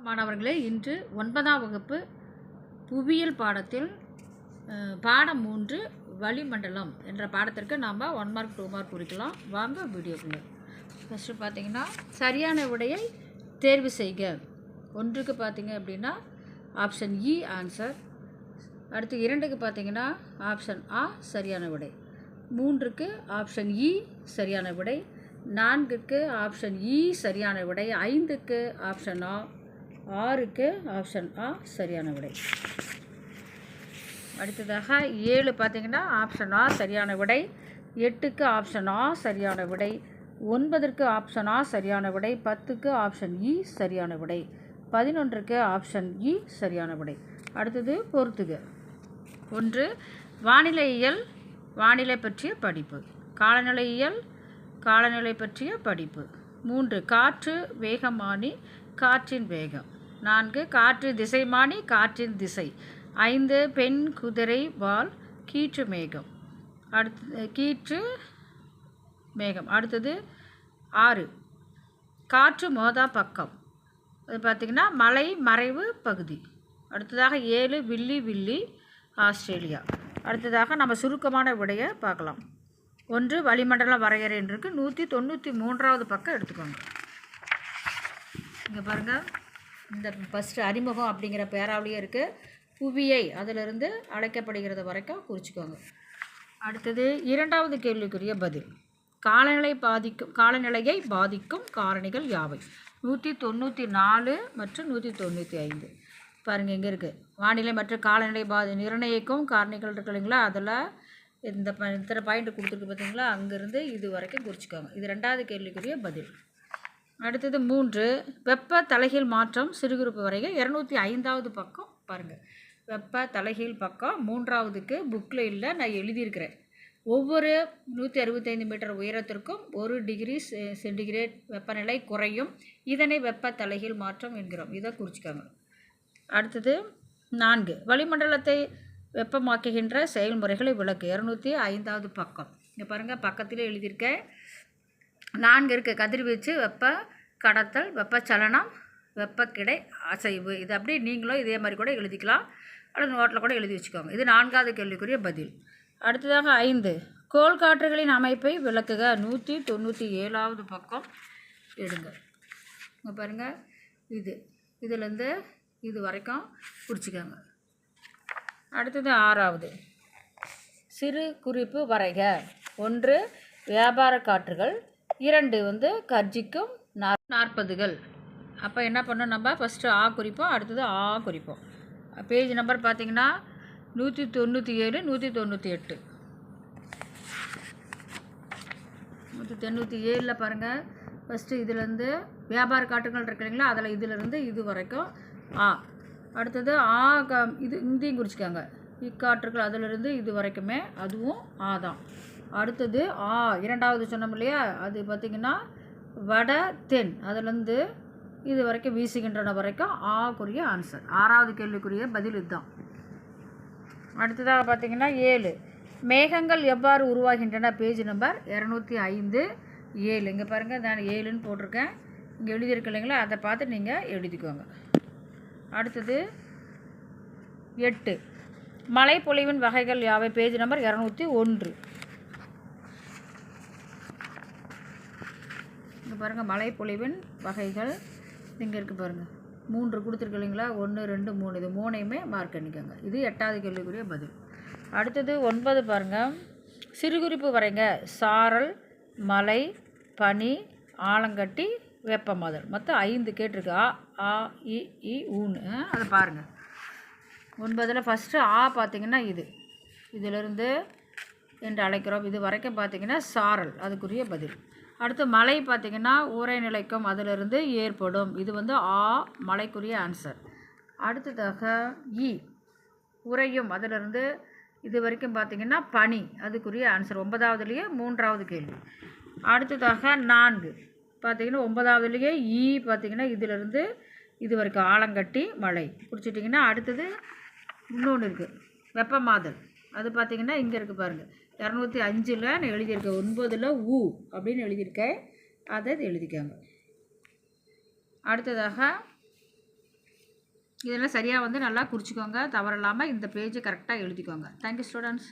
மாணவர்களே, இன்று 9ஆம் வகுப்பு புவியியல் பாடத்தில் பாடம் 3 வளிமண்டலம் என்ற பாடத்திற்கு நாம் 1 மார்க் 2 மார்க் குறிக்கலாம். வாங்க வீடியோக்குள்ளே. ஃபஸ்ட்டு பார்த்தீங்கன்னா சரியான விடையை தேர்வு செய்க. 1க்கு பார்த்தீங்க அப்படின்னா ஆப்ஷன் இ ஆன்சர். அடுத்து 2க்கு பார்த்தீங்கன்னா ஆப்ஷன் ஆ சரியான விடை. 3க்கு ஆப்ஷன் இ சரியான விடை. 4க்கு ஆப்ஷன் இ சரியான விடை. 5க்கு ஆப்ஷன் ஆ. 6க்கு ஆப்ஷன் ஆ சரியான விடை. அடுத்ததாக 7 பார்த்தீங்கன்னா ஆப்ஷன் ஆ சரியான விடை. 8க்கு ஆப்ஷன் ஆ சரியான விடை. 9க்கு ஆப்ஷன் ஆ சரியான விடை. 10க்கு ஆப்ஷன் இ சரியான விடை. 11க்கு ஆப்ஷன் இ சரியான விடை. அடுத்தது பொறுத்துக. 1 வானிலையியல் வானிலை பற்றிய படிப்பு. காலநிலையியல் காலநிலை பற்றிய படிப்பு. 3 காற்று வேகமானி காற்றின் வேகம். 4 காற்று திசைமானி காற்றின் திசை. 5 பெண் குதிரை வால் கீற்று மேகம். கீற்று மேகம். அடுத்தது 6 காற்று மோதா பக்கம். அது பார்த்திங்கன்னா மலை மறைவு பகுதி. அடுத்ததாக 7 வில்லி வில்லி ஆஸ்திரேலியா. அடுத்ததாக நம்ம சுருக்கமான விடையை பார்க்கலாம். 1 வளிமண்டல வரையறை இருக்கு. 193வது பக்கம் எடுத்துக்கோங்க. இங்கே பாருங்கள், இந்த ஃபஸ்ட்டு அறிமுகம் அப்படிங்கிற பேராவளியே இருக்குது. புவியை அதிலிருந்து அழைக்கப்படுகிறது வரைக்கும் குறிச்சிக்கோங்க. அடுத்தது 2வது கேள்விக்குரிய பதில். காலநிலையை பாதிக்கும் காரணிகள் யாவை? 194 மற்றும் 195. பாருங்கள், இங்கே இருக்குது வானிலை மற்றும் காலநிலை நிர்ணயிக்கும் காரணிகள் இருக்கு இல்லைங்களா, அதில் இத்தனை பாயிண்ட் கொடுத்துருக்கு பார்த்தீங்களா, அங்கேருந்து இது வரைக்கும் குறிச்சிக்கோங்க. இது 2வது கேள்விக்குரிய பதில். அடுத்தது 3 வெப்ப தலைகீழ் மாற்றம் சிறுகுறிப்பு வரைக. 205வது பக்கம் பாருங்கள். வெப்ப தலைகீழ் பக்கம் 3வதுக்கு புக்கில் இல்லை, நான் எழுதியிருக்கிறேன். ஒவ்வொரு 165 மீட்டர் உயரத்திற்கும் 1 டிகிரி சென்டிகிரேட் வெப்பநிலை குறையும். இதனை வெப்ப தலைகீழ் மாற்றம் என்கிறோம். இதை குறிச்சிக்கோங்க. அடுத்தது 4 வளிமண்டலத்தை வெப்பமாக்குகின்ற செயல்முறைகளை விளக்கு. 205வது பக்கம். இங்கே பாருங்கள், பக்கத்தில் எழுதியிருக்கேன். 4 இருக்குது கதிர்வீச்சு, வெப்ப கடத்தல், வெப்பச்சலனம், வெப்பக்கிடை அசைவு. இது அப்படியே நீங்களும் இதே மாதிரி கூட எழுதிக்கலாம், அல்லது நோட்டில் கூட எழுதி வச்சுக்கோங்க. இது 4வது கேள்விக்குரிய பதில். அடுத்ததாக 5 கோள் காற்றுகளின் அமைப்பை விளக்குக. 197வது பக்கம் எடுங்க. இங்கே பாருங்கள், இதுலேருந்து இது வரைக்கும் குறிச்சிக்கோங்க. அடுத்தது 6வது சிறு குறிப்பு வரைக. 1 வியாபார காற்றுகள். 2 கர்ஜிக்கும் 40கள். அப்போ என்ன பண்ணோம், நம்ம ஃபஸ்ட்டு ஆ குறிப்போம், அடுத்தது ஆ குறிப்போம். பேஜ் நம்பர் பார்த்திங்கன்னா 197 198. 197 பாருங்கள். ஃபஸ்ட்டு இதிலேருந்து வியாபார காற்றுகள் இருக்கு இல்லைங்களா, அதில் இதிலேருந்து இது வரைக்கும் ஆ. அடுத்தது ஆ இது இந்தியும் குறிச்சிக்காங்க. இக்காற்றுகள் அதிலிருந்து இது வரைக்குமே அதுவும் ஆ தான். அடுத்தது ஆ 2வது சொன்னோம் இல்லையா, அது பார்த்திங்கன்னா வட தென், அதுலேருந்து இது வரைக்கும் வீசுகின்றன வரைக்கும் ஆக்குரிய ஆன்சர். 6வது கேள்விக்குரிய பதில் இதுதான். அடுத்ததாக பார்த்திங்கன்னா 7 மேகங்கள் எவ்வாறு உருவாகின்றன. Page number 205 7. இங்கே பாருங்கள், நான் 7ன்னு போட்டிருக்கேன். இங்கே எழுதியிருக்கு இல்லைங்களா, அதை பார்த்து நீங்கள் எழுதிக்கோங்க. அடுத்தது 8 மழை பொழிவின் வகைகள் யாவை. Page number 201. இங்கே பாருங்கள், மழை பொழிவின் வகைகள் இங்கே இருக்குது பாருங்கள். 3 கொடுத்துருக்கு இல்லைங்களா, 1 2 3. இது 3ஐயுமே மார்க் பண்ணிக்கோங்க. இது 8வது கேள்விக்குரிய பதில். அடுத்தது 9 பாருங்கள், சிறுகுறிப்பு வரைங்க. சாரல், மலை, பனி, ஆலங்கட்டி, வெப்பமாதல். மொத்தம் 5 கேட்டிருக்கு. ஆ ஆ இ ஊன்னு. அதை பாருங்கள். 9ல் ஃபஸ்ட்டு ஆ பார்த்திங்கன்னா இதிலிருந்து என்று அழைக்கிறோம். இது வரைக்கும் பார்த்திங்கன்னா சாரல், அதுக்குரிய பதில். அடுத்து மழை பார்த்திங்கன்னா ஊரை நிலைக்கும், அதிலிருந்து ஏற்படும். இது ஆ மழைக்குரிய ஆன்சர். அடுத்ததாக இ உறையும், அதிலிருந்து இது வரைக்கும் பார்த்திங்கன்னா பனி, அதுக்குரிய ஆன்சர். 9வதுலேயே 3வது கேள்வி. அடுத்ததாக 4 பார்த்திங்கன்னா 9வதுலேயே ஈ பார்த்திங்கன்னா இதிலிருந்து இது வரைக்கும் ஆலங்கட்டி மழை குறிச்சிட்டிங்கன்னா. அடுத்தது இன்னொன்று இருக்குது வெப்பமாதல். அது பார்த்திங்கன்னா இங்கே இருக்குது பாருங்கள், 205ல் நான் எழுதியிருக்கேன். 9ல் ஊ அப்படின்னு எழுதியிருக்கேன், அதை எழுதிக்காங்க. அடுத்ததாக இதெல்லாம் சரியாக வந்து நல்லா குறிச்சிக்கோங்க, தவறில்லாமல் இந்த பேஜை கரெக்டாக எழுதிக்கோங்க. Thank you students.